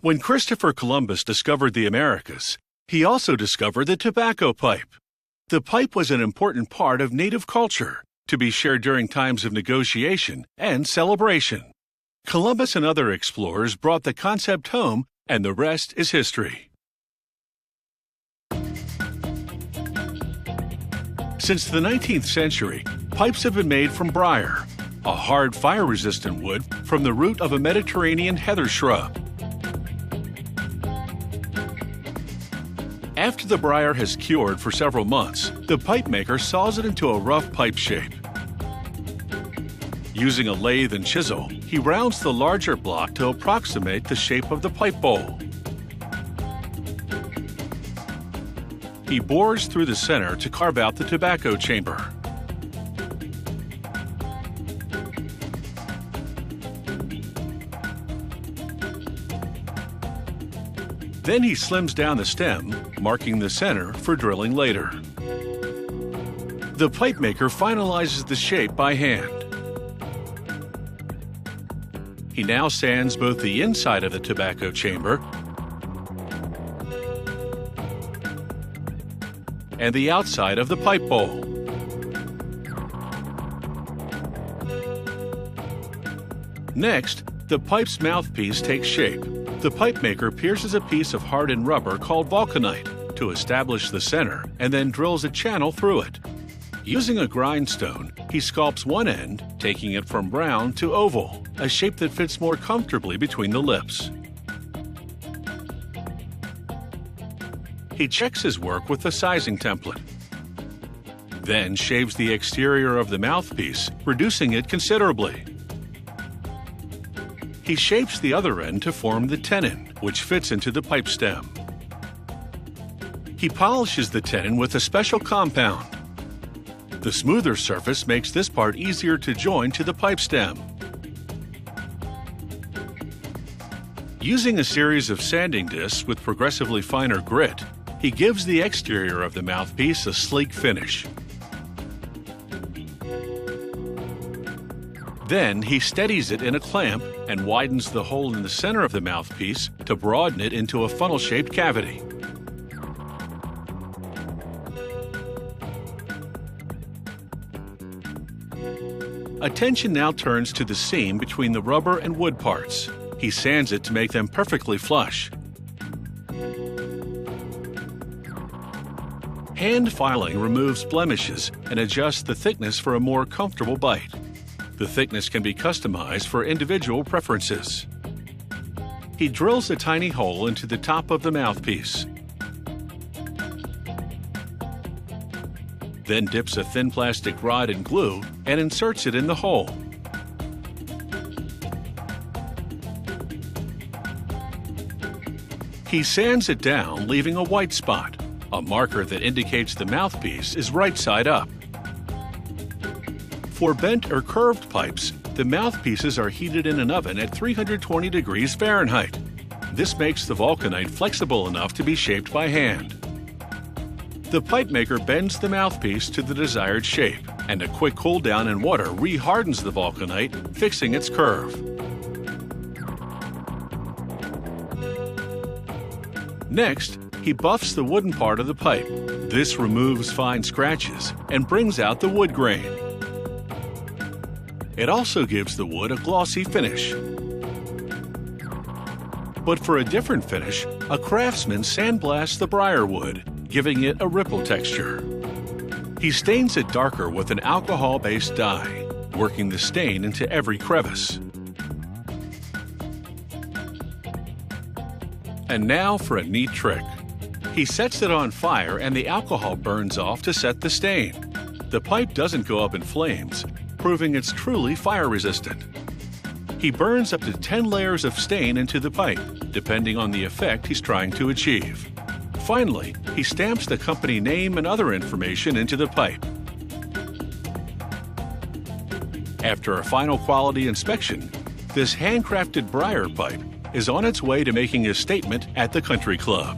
When Christopher Columbus discovered the Americas, he also discovered the tobacco pipe. The pipe was an important part of native culture, to be shared during times of negotiation and celebration. Columbus and other explorers brought the concept home, and the rest is history. Since the 19th century, pipes have been made from briar, a hard fire-resistant wood from the root of a Mediterranean heather shrub. After the briar has cured for several months, the pipe maker saws it into a rough pipe shape. Using a lathe and chisel, he rounds the larger block to approximate the shape of the pipe bowl. He bores through the center to carve out the tobacco chamber. Then he slims down the stem, marking the center for drilling later. The pipe maker finalizes the shape by hand. He now sands both the inside of the tobacco chamber and the outside of the pipe bowl. Next, the pipe's mouthpiece takes shape. The pipe maker pierces a piece of hardened rubber called vulcanite to establish the center and then drills a channel through it. Using a grindstone, he sculpts one end, taking it from round to oval, a shape that fits more comfortably between the lips. He checks his work with the sizing template, then shaves the exterior of the mouthpiece, reducing it considerably. He shapes the other end to form the tenon, which fits into the pipe stem. He polishes the tenon with a special compound. The smoother surface makes this part easier to join to the pipe stem. Using a series of sanding discs with progressively finer grit, he gives the exterior of the mouthpiece a sleek finish. Then he steadies it in a clamp and widens the hole in the center of the mouthpiece to broaden it into a funnel-shaped cavity. Attention now turns to the seam between the rubber and wood parts. He sands it to make them perfectly flush. Hand filing removes blemishes and adjusts the thickness for a more comfortable bite. The thickness can be customized for individual preferences. He drills a tiny hole into the top of the mouthpiece. Then dips a thin plastic rod in glue and inserts it in the hole. He sands it down, leaving a white spot, a marker that indicates the mouthpiece is right side up. For bent or curved pipes, the mouthpieces are heated in an oven at 320 degrees Fahrenheit. This makes the vulcanite flexible enough to be shaped by hand. The pipe maker bends the mouthpiece to the desired shape, and a quick cool down in water re-hardens the vulcanite, fixing its curve. Next, he buffs the wooden part of the pipe. This removes fine scratches and brings out the wood grain. It also gives the wood a glossy finish. But for a different finish, a craftsman sandblasts the briar wood, giving it a ripple texture. He stains it darker with an alcohol-based dye, working the stain into every crevice. And now for a neat trick. He sets it on fire and the alcohol burns off to set the stain. The pipe doesn't go up in flames, proving it's truly fire-resistant. He burns up to 10 layers of stain into the pipe, depending on the effect he's trying to achieve. Finally, he stamps the company name and other information into the pipe. After a final quality inspection, this handcrafted briar pipe is on its way to making a statement at the country club.